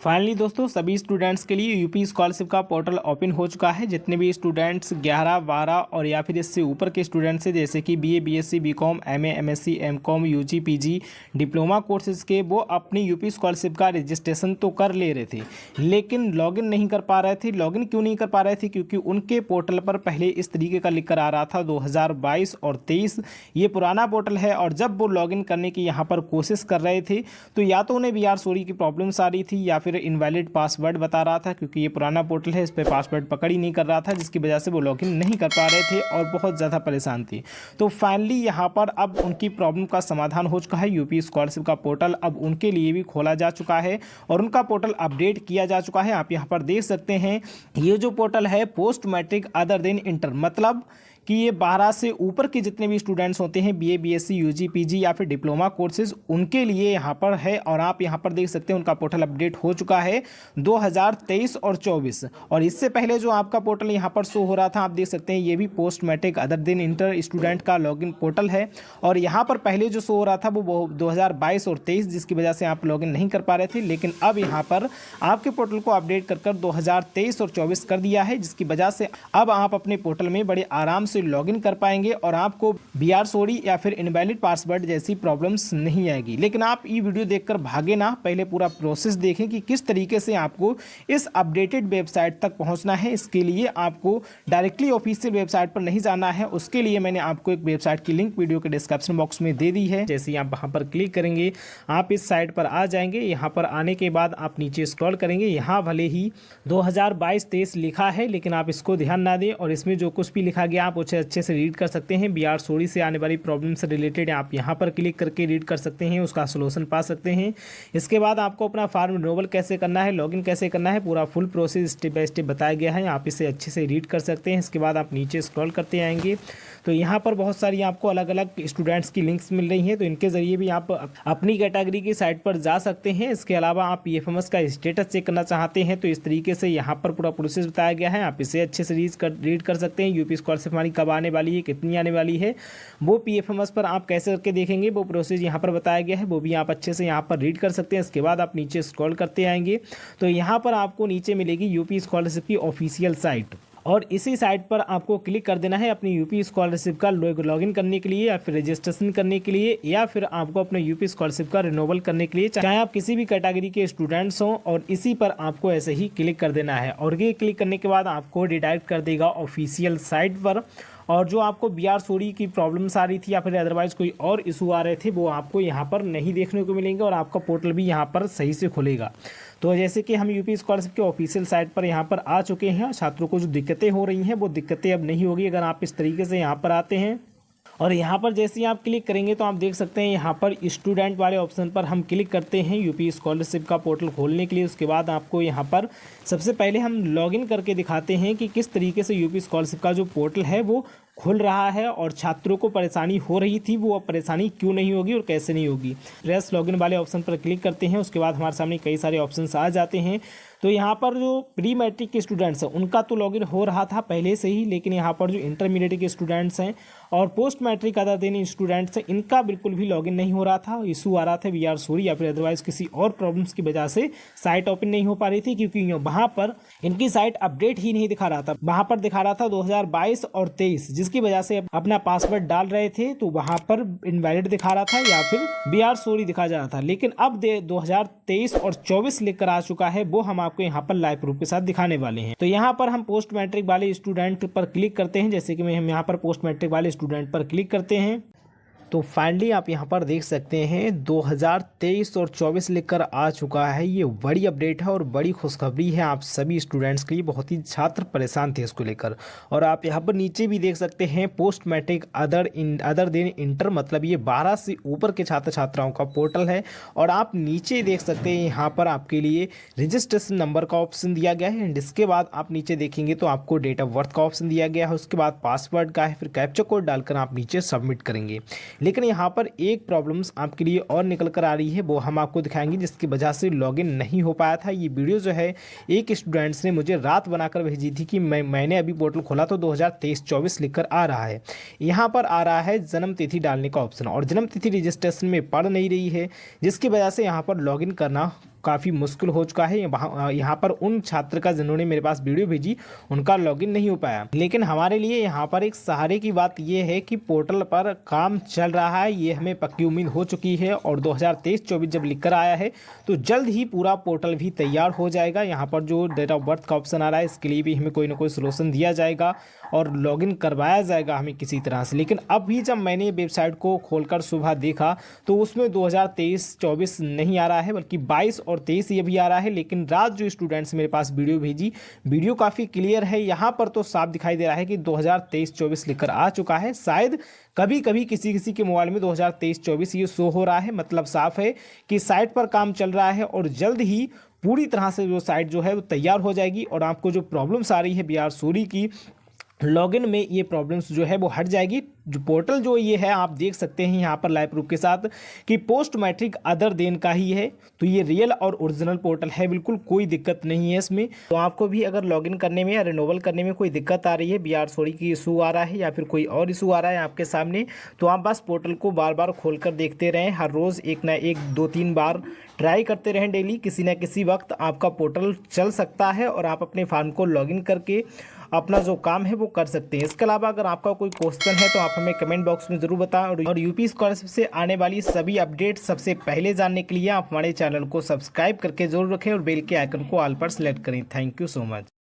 Finally दोस्तों सभी students के लिए यूपी स्कॉलरशिप का पोर्टल ओपन हो चुका है। जितने भी स्टूडेंट्स 11, 12 और या फिर इससे ऊपर के स्टूडेंट्स हैं, जैसे कि BA, BSc, BCom, MA, MSc, MCom, UG, PG, diploma courses के, वो अपनी यूपी स्कॉलरशिप का रजिस्ट्रेशन तो कर ले रहे थे, लेकिन लॉगिन नहीं कर पा रहे थे। लॉगिन क्यों नहीं कर पा रहे थे? क्योंकि उनके पोर्टल पर पहले इस तरीके का लिख कर आ रहा था 2022 और 23, ये पुराना पोर्टल है। और जब वो लॉगिन करने की यहाँ पर कोशिश कर रहे थे तो या तो उन्हें वीआर सोरी की प्रॉब्लम्स आ रही थी या फिर इनवैलिड पासवर्ड बता रहा था, क्योंकि ये पुराना पोर्टल है, इस पर पासवर्ड पकड़ ही नहीं कर रहा था, जिसकी वजह से वो लॉगिन नहीं कर पा रहे थे और बहुत ज़्यादा परेशान थे। तो फाइनली यहाँ पर अब उनकी प्रॉब्लम का समाधान हो चुका है। यूपी स्कॉलरशिप का पोर्टल अब उनके लिए भी खोला जा चुका है और उनका पोर्टल अपडेट किया जा चुका है। आप यहाँ पर देख सकते हैं, ये जो पोर्टल है post matric other than inter, मतलब कि ये 12 से ऊपर के जितने भी स्टूडेंट्स होते हैं, बीए, बीएससी, यूजी, पीजी या फिर डिप्लोमा कोर्सेज, उनके लिए यहाँ पर है। और आप यहाँ पर देख सकते हैं उनका पोर्टल अपडेट हो चुका है 2023 और 24। और इससे पहले जो आपका पोर्टल यहाँ पर शो हो रहा था, आप देख सकते हैं ये भी post matric other than inter student का लॉगिन पोर्टल है। और यहाँ पर पहले जो शो हो रहा था वो 2022 और 23, जिसकी वजह से आप लॉगिन नहीं कर पा रहे थे। लेकिन अब यहाँ पर आपके पोर्टल को अपडेट कर 2023 और 24 कर दिया है, जिसकी वजह से अब आप अपने पोर्टल में बड़े आराम से लॉगिन कर पाएंगे और आपको वीआर सोरी या फिर इनवैलिड पासवर्ड जैसी प्रॉब्लम्स नहीं आएगी। लेकिन आप ये वीडियो देखकर भागे ना, पहले पूरा प्रोसेस देखें कि किस तरीके से आपको इस अपडेटेड वेबसाइट तक पहुंचना है। इसके लिए आपको डायरेक्टली ऑफिशियल वेबसाइट पर नहीं जाना है, उसके लिए मैंने आपको एक वेबसाइट की लिंक वीडियो के डिस्क्रिप्शन बॉक्स में दे दी है। जैसे ही आप वहां पर क्लिक करेंगे आप इस साइट पर आ जाएंगे। यहाँ पर आने के बाद आप नीचे स्क्रॉल करेंगे, यहाँ भले ही 2022-23 लिखा है, लेकिन आप इसको ध्यान ना दें और इसमें जो कुछ भी लिखा गया आप उसे अच्छे से रीड कर सकते हैं। वीआर सोरी से आने वाली प्रॉब्लम से रिलेटेड आप यहाँ पर क्लिक करके रीड कर सकते हैं, उसका सोल्यूशन पा सकते हैं। इसके बाद आपको अपना फॉर्म रिन्यूअल कैसे करना है, लॉगिन कैसे करना है, पूरा full process step by step बताया गया है। आप इसे अच्छे से रीड कर सकते हैं। इसके बाद आप नीचे स्क्रॉल करते आएंगे तो यहाँ पर बहुत सारी आपको अलग अलग स्टूडेंट्स की लिंक्स मिल रही हैं, तो इनके ज़रिए भी आप अपनी कैटेगरी की साइट पर जा सकते हैं। इसके अलावा आप पीएफएमएस का स्टेटस चेक करना चाहते हैं तो इस तरीके से यहाँ पर पूरा प्रोसेस बताया गया है, आप इसे अच्छे से रीड कर सकते हैं। यूपी स्कॉलरशिप हमारी कब आने वाली है, कितनी आने वाली है, वो पीएफएमएस पर आप कैसे करके देखेंगे, वो प्रोसेस यहाँ पर बताया गया है, वो भी आप अच्छे से यहाँ पर रीड कर सकते हैं। इसके बाद आप नीचे स्क्रॉल करते आएंगे तो यहाँ पर आपको नीचे मिलेगी यूपी स्कॉलरशिप की ऑफिशियल साइट, और इसी साइट पर आपको क्लिक कर देना है अपनी यूपी स्कॉलरशिप का लॉगिन करने के लिए या फिर रजिस्ट्रेशन करने के लिए, या फिर आपको अपने यूपी स्कॉलरशिप का रिन्यूअल करने के लिए, चाहे आप किसी भी कैटेगरी के स्टूडेंट्स हों। और इसी पर आपको ऐसे ही क्लिक कर देना है और ये क्लिक करने के बाद आपको रिडायरेक्ट कर देगा ऑफिशियल साइट पर। और जो आपको वीआर सोरी की प्रॉब्लम्स आ रही थी या फिर अदरवाइज कोई और इशू आ रहे थे, वो आपको यहाँ पर नहीं देखने को मिलेंगे और आपका पोर्टल भी यहाँ पर सही से खुलेगा। तो जैसे कि हम यूपी स्कॉलरशिप के ऑफिशियल साइट पर यहाँ पर आ चुके हैं, छात्रों को जो दिक्कतें हो रही हैं वो दिक्कतें अब नहीं होगी अगर आप इस तरीके से यहाँ पर आते हैं। और यहाँ पर जैसे ही आप क्लिक करेंगे तो आप देख सकते हैं यहाँ पर स्टूडेंट वाले ऑप्शन पर हम क्लिक करते हैं यूपी स्कॉलरशिप का पोर्टल खोलने के लिए। उसके बाद आपको यहाँ पर सबसे पहले हम लॉगिन करके दिखाते हैं कि किस तरीके से यूपी स्कॉलरशिप का जो पोर्टल है वो खुल रहा है और छात्रों को परेशानी हो रही थी वो अब परेशानी क्यों नहीं होगी और कैसे नहीं होगी। प्रेस लॉगिन वाले ऑप्शन पर क्लिक करते हैं, उसके बाद हमारे सामने कई सारे ऑप्शंस आ जाते हैं। तो यहाँ पर जो प्री मैट्रिक के स्टूडेंट्स हैं उनका तो लॉगिन हो रहा था पहले से ही, लेकिन यहाँ पर जो इंटरमीडिएट के स्टूडेंट्स हैं और post matric other than students हैं, इनका बिल्कुल भी लॉगिन नहीं हो रहा था। इशू आ रहा था वीआर सोरी या फिर अदरवाइज किसी और प्रॉब्लम्स की वजह से साइट ओपन नहीं हो पा रही थी, क्योंकि वहाँ पर इनकी साइट अपडेट ही नहीं दिखा रहा था। वहाँ पर दिखा रहा था 2022 और 23, जिसकी वजह से अपना पासवर्ड डाल रहे थे तो वहाँ पर इनवैलिड दिखा रहा था या फिर वीआर सोरी दिखा जा रहा था। लेकिन अब 2023 और 24 लेकर आ चुका है, वो हम आपको यहाँ पर लाइव प्रूफ के साथ दिखाने वाले हैं। तो यहाँ पर हम पोस्ट मैट्रिक वाले स्टूडेंट पर क्लिक करते हैं, जैसे कि हम यहाँ पर पोस्ट मैट्रिक वाले स्टूडेंट पर क्लिक करते हैं तो फाइनली आप यहाँ पर देख सकते हैं 2023 और 24 लिखकर आ चुका है। ये बड़ी अपडेट है और बड़ी खुशखबरी है आप सभी स्टूडेंट्स के लिए। बहुत ही छात्र परेशान थे इसको लेकर। और आप यहाँ पर नीचे भी देख सकते हैं post matric other than inter, मतलब ये 12 से ऊपर के छात्र छात्राओं का पोर्टल है। और आप नीचे देख सकते हैं यहाँ पर आपके लिए रजिस्ट्रेशन नंबर का ऑप्शन दिया गया है। एंड इसके बाद आप नीचे देखेंगे तो आपको डेट ऑफ बर्थ का ऑप्शन दिया गया है, उसके बाद पासवर्ड का है, फिर कैप्चा कोड डालकर आप नीचे सबमिट करेंगे। लेकिन यहाँ पर एक प्रॉब्लम्स आपके लिए और निकल कर आ रही है, वो हम आपको दिखाएंगे, जिसकी वजह से लॉगिन नहीं हो पाया था। ये वीडियो जो है एक स्टूडेंट्स ने मुझे रात बनाकर भेजी थी कि मैंने अभी पोर्टल खोला तो 2023-24 लिखकर आ रहा है। यहाँ पर आ रहा है जन्म तिथि डालने का ऑप्शन और जन्म तिथि रजिस्ट्रेशन में पड़ नहीं रही है, जिसकी वजह से यहाँ पर लॉगिन करना काफ़ी मुश्किल हो चुका है। यहाँ पर उन छात्र का जिन्होंने मेरे पास वीडियो भेजी उनका लॉगिन नहीं हो पाया, लेकिन हमारे लिए यहाँ पर एक सहारे की बात ये है कि पोर्टल पर काम चल रहा है, ये हमें पक्की उम्मीद हो चुकी है। और 2023-24 जब लिख कर आया है तो जल्द ही पूरा पोर्टल भी तैयार हो जाएगा। यहाँ पर जो डेट ऑफ बर्थ का ऑप्शन आ रहा है इसके लिए भी हमें कोई ना कोई सोल्यूशन दिया जाएगा और लॉगिन करवाया जाएगा हमें किसी तरह से। लेकिन अभी जब मैंने वेबसाइट को खोलकर सुबह देखा तो उसमें 2023-24 नहीं आ रहा है, बल्कि 22 और 23 ये भी आ रहा है। लेकिन रात जो स्टूडेंट्स मेरे पास वीडियो भेजी, वीडियो काफ़ी क्लियर है, यहाँ पर तो साफ दिखाई दे रहा है कि 2023-24 लिखकर आ चुका है। शायद कभी कभी किसी के मोबाइल में 2023-24 ये शो हो रहा है, मतलब साफ है कि साइट पर काम चल रहा है और जल्द ही पूरी तरह से जो साइट जो है वो तैयार हो जाएगी और आपको जो प्रॉब्लम्स आ रही है बी आर सूरी की लॉगिन में, ये प्रॉब्लम्स जो है वो हट जाएगी। जो पोर्टल जो ये है आप देख सकते हैं यहाँ पर लाइव प्रूफ के साथ कि पोस्ट मैट्रिक अदर देन का ही है, तो ये रियल और ओरिजिनल पोर्टल है, बिल्कुल कोई दिक्कत नहीं है इसमें। तो आपको भी अगर लॉगिन करने में या रिन्यूअल करने में कोई दिक्कत आ रही है, बी आर सॉरी की इशू आ रहा है या फिर कोई और इशू आ रहा है आपके सामने, तो आप बस पोर्टल को बार बार खोल कर देखते रहें। हर रोज़ एक ना एक 2-3 बार ट्राई करते रहें डेली, किसी न किसी वक्त आपका पोर्टल चल सकता है और आप अपने फार्म को लॉगिन करके अपना जो काम है वो कर सकते हैं। इसके अलावा अगर आपका कोई क्वेश्चन है तो आप हमें कमेंट बॉक्स में ज़रूर बताएं और यूपी स्कॉलरशिप से आने वाली सभी अपडेट सबसे पहले जानने के लिए आप हमारे चैनल को सब्सक्राइब करके जरूर रखें और बेल के आइकन को ऑल पर सेलेक्ट करें। Thank you so much.